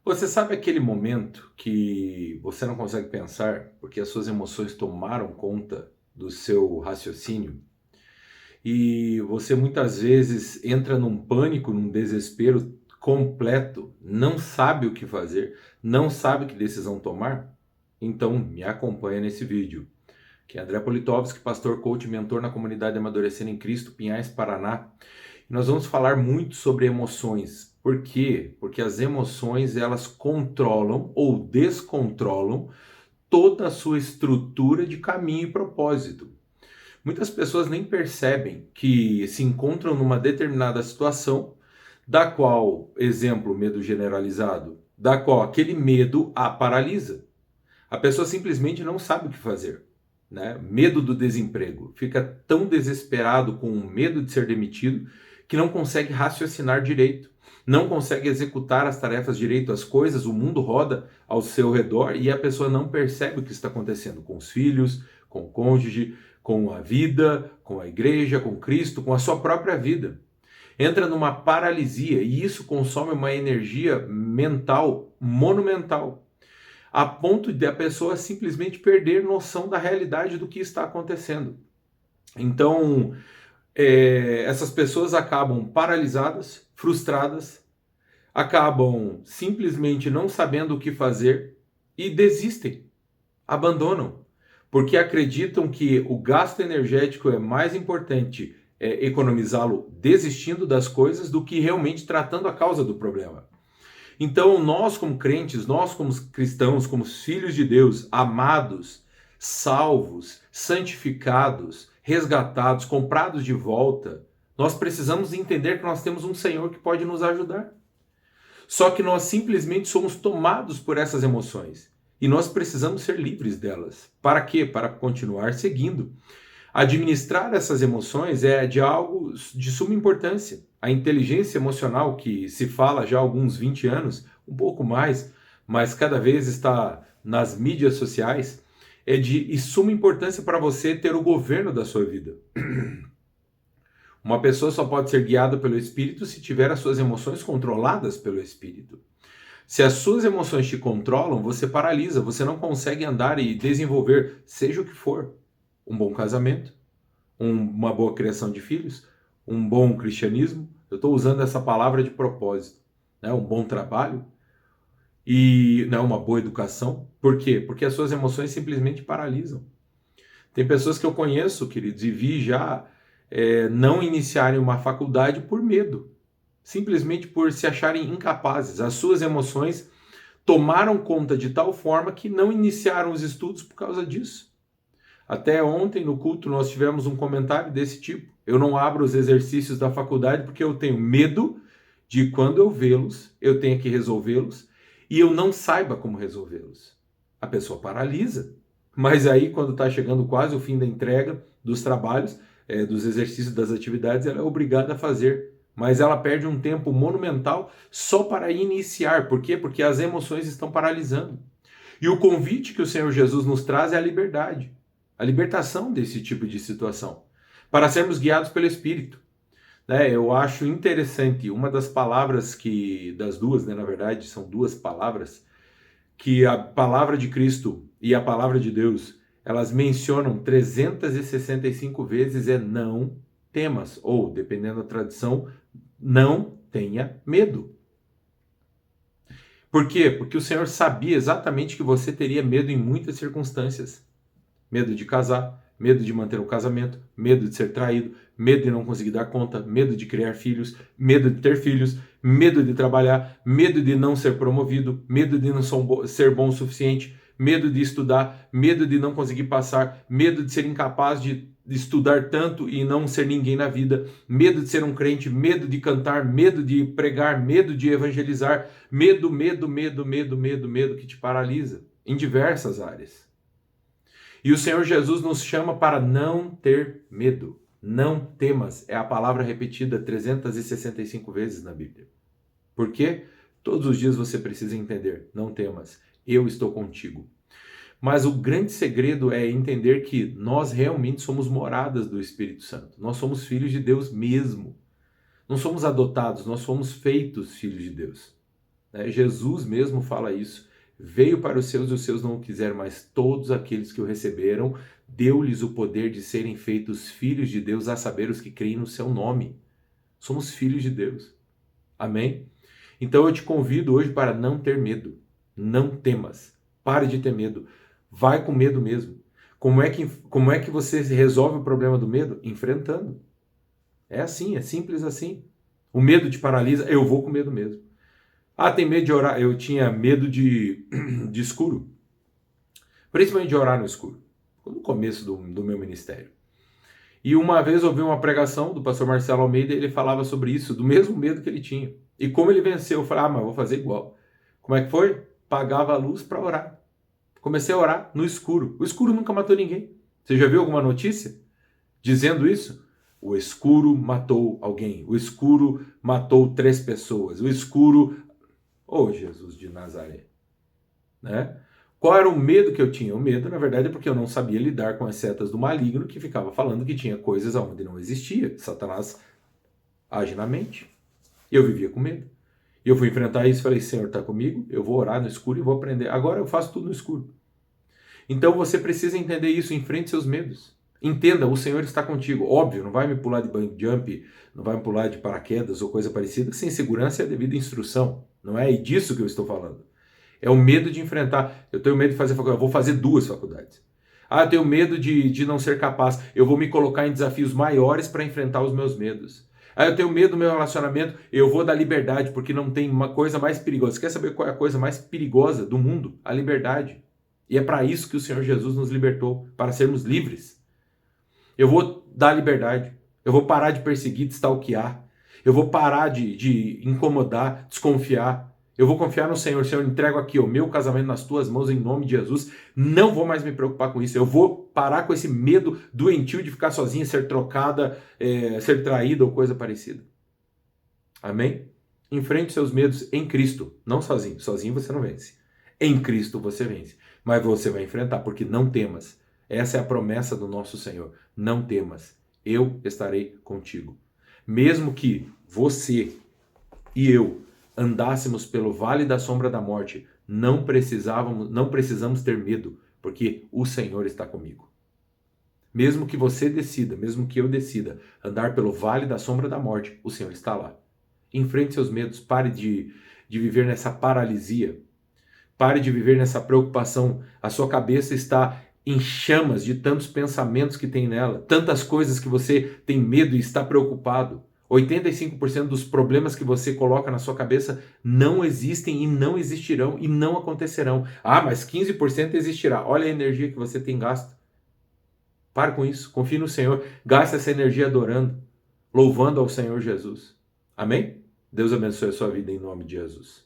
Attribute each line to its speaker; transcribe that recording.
Speaker 1: Você sabe aquele momento que você não consegue pensar porque as suas emoções tomaram conta do seu raciocínio? E você muitas vezes entra num pânico, num desespero completo, não sabe o que fazer, não sabe que decisão tomar? Então me acompanha nesse vídeo, que é André Politovski, pastor, coach e mentor na comunidade Amadurecendo em Cristo, Pinhais, Paraná. E nós vamos falar muito sobre emoções. Por quê? Porque as emoções, elas controlam ou descontrolam toda a sua estrutura de caminho e propósito. Muitas pessoas nem percebem que se encontram numa determinada situação, da qual, exemplo, medo generalizado, da qual aquele medo a paralisa. A pessoa simplesmente não sabe o que fazer, né? Medo do desemprego. Fica tão desesperado com o medo de ser demitido que não consegue raciocinar direito, não consegue executar as tarefas direito, as coisas, o mundo roda ao seu redor e a pessoa não percebe o que está acontecendo com os filhos, com o cônjuge, com a vida, com a igreja, com Cristo, com a sua própria vida. Entra numa paralisia e isso consome uma energia mental monumental, a ponto de a pessoa simplesmente perder noção da realidade do que está acontecendo. Então, essas pessoas acabam paralisadas, frustradas, acabam simplesmente não sabendo o que fazer e desistem, abandonam, porque acreditam que o gasto energético é mais importante economizá-lo desistindo das coisas do que realmente tratando a causa do problema. Então, nós como crentes, nós como cristãos, como filhos de Deus, amados, salvos, santificados, resgatados, comprados de volta, nós precisamos entender que nós temos um Senhor que pode nos ajudar. Só que nós simplesmente somos tomados por essas emoções e nós precisamos ser livres delas. Para quê? Para continuar seguindo. Administrar essas emoções é de algo de suma importância. A inteligência emocional, que se fala já há alguns 20 anos, um pouco mais, mas cada vez está nas mídias sociais, é de suma importância para você ter o governo da sua vida. Uma pessoa só pode ser guiada pelo Espírito se tiver as suas emoções controladas pelo Espírito. Se as suas emoções te controlam, você paralisa, você não consegue andar e desenvolver, seja o que for, um bom casamento, uma boa criação de filhos, um bom cristianismo. Eu estou usando essa palavra de propósito, né? Um bom trabalho e, né, uma boa educação. Por quê? Porque as suas emoções simplesmente paralisam. Tem pessoas que eu conheço, queridos, e vi já não iniciarem uma faculdade por medo, simplesmente por se acharem incapazes. As suas emoções tomaram conta de tal forma que não iniciaram os estudos por causa disso. Até ontem no culto nós tivemos um comentário desse tipo. Eu não abro os exercícios da faculdade porque eu tenho medo de quando eu vê-los, eu tenho que resolvê-los e eu não saiba como resolvê-los. A pessoa paralisa. Mas aí quando está chegando quase o fim da entrega dos trabalhos, dos exercícios, das atividades, ela é obrigada a fazer. Mas ela perde um tempo monumental só para iniciar. Por quê? Porque as emoções estão paralisando. E o convite que o Senhor Jesus nos traz é a liberdade, a libertação desse tipo de situação, para sermos guiados pelo Espírito. Né? Eu acho interessante, uma das palavras das duas, né, na verdade, são duas palavras, que a palavra de Cristo e a palavra de Deus, elas mencionam 365 vezes não temas, ou, dependendo da tradição, não tenha medo. Por quê? Porque o Senhor sabia exatamente que você teria medo em muitas circunstâncias. Medo de casar, medo de manter o casamento, medo de ser traído, medo de não conseguir dar conta, medo de criar filhos, medo de ter filhos, medo de trabalhar, medo de não ser promovido, medo de não ser bom o suficiente, medo de estudar, medo de não conseguir passar, medo de ser incapaz de estudar tanto e não ser ninguém na vida, medo de ser um crente, medo de cantar, medo de pregar, medo de evangelizar, medo, medo, medo, medo, medo, medo que te paralisa em diversas áreas. E o Senhor Jesus nos chama para não ter medo. Não temas. É a palavra repetida 365 vezes na Bíblia. Por quê? Todos os dias você precisa entender. Não temas. Eu estou contigo. Mas o grande segredo é entender que nós realmente somos moradas do Espírito Santo. Nós somos filhos de Deus mesmo. Não somos adotados, nós somos feitos filhos de Deus. né? Jesus mesmo fala isso. Veio para os seus e os seus não o quiseram, mas todos aqueles que o receberam, deu-lhes o poder de serem feitos filhos de Deus, a saber, os que creem no seu nome. Somos filhos de Deus. Amém? Então eu te convido hoje para não ter medo. Não temas. Pare de ter medo. Vai com medo mesmo. Como é que você resolve o problema do medo? Enfrentando. É assim, é simples assim. O medo te paralisa, eu vou com medo mesmo. Ah, tem medo de orar? Eu tinha medo de escuro. Principalmente de orar no escuro. No começo do meu ministério. E uma vez eu ouvi uma pregação do pastor Marcelo Almeida e ele falava sobre isso, do mesmo medo que ele tinha. E como ele venceu, eu falei, mas vou fazer igual. Como é que foi? Pagava a luz para orar. Comecei a orar no escuro. O escuro nunca matou ninguém. Você já viu alguma notícia dizendo isso? O escuro matou alguém. O escuro matou 3 pessoas. O escuro... Oh, Jesus de Nazaré. Né? Qual era o medo que eu tinha? O medo, na verdade, é porque eu não sabia lidar com as setas do maligno que ficava falando que tinha coisas onde não existia. Satanás age na mente. E eu vivia com medo. E eu fui enfrentar isso e falei, Senhor, está comigo? Eu vou orar no escuro e vou aprender. Agora eu faço tudo no escuro. Então você precisa entender isso, enfrente seus medos. Entenda, o Senhor está contigo. Óbvio, não vai me pular de bungee jump, não vai me pular de paraquedas ou coisa parecida, sem segurança e a devida instrução. Não é disso que eu estou falando. É o medo de enfrentar. Eu tenho medo de fazer faculdade, eu vou fazer 2 faculdades. Ah, eu tenho medo de não ser capaz. Eu vou me colocar em desafios maiores para enfrentar os meus medos. Ah, eu tenho medo do meu relacionamento. Eu vou dar liberdade, porque não tem uma coisa mais perigosa. Você quer saber qual é a coisa mais perigosa do mundo? A liberdade. E é para isso que o Senhor Jesus nos libertou, para sermos livres. Eu vou dar liberdade. Eu vou parar de perseguir, de stalkear. Eu vou parar de incomodar, desconfiar. Eu vou confiar no Senhor. Senhor, entrego aqui o meu casamento nas tuas mãos em nome de Jesus. Não vou mais me preocupar com isso. Eu vou parar com esse medo doentio de ficar sozinha, ser trocada, ser traída ou coisa parecida. Amém? Enfrente seus medos em Cristo, não sozinho. Sozinho você não vence. Em Cristo você vence. Mas você vai enfrentar, porque não temas. Essa é a promessa do nosso Senhor. Não temas. Eu estarei contigo. Mesmo que você e eu andássemos pelo vale da sombra da morte, não precisamos ter medo, porque o Senhor está comigo. Mesmo que você decida, mesmo que eu decida andar pelo vale da sombra da morte, o Senhor está lá. Enfrente seus medos, pare de viver nessa paralisia, pare de viver nessa preocupação. A sua cabeça está em chamas de tantos pensamentos que tem nela, tantas coisas que você tem medo e está preocupado. 85% dos problemas que você coloca na sua cabeça não existem e não existirão e não acontecerão. Ah, mas 15% existirá. Olha a energia que você tem gasto. Para com isso, confie no Senhor, gaste essa energia adorando, louvando ao Senhor Jesus. Amém? Deus abençoe a sua vida em nome de Jesus.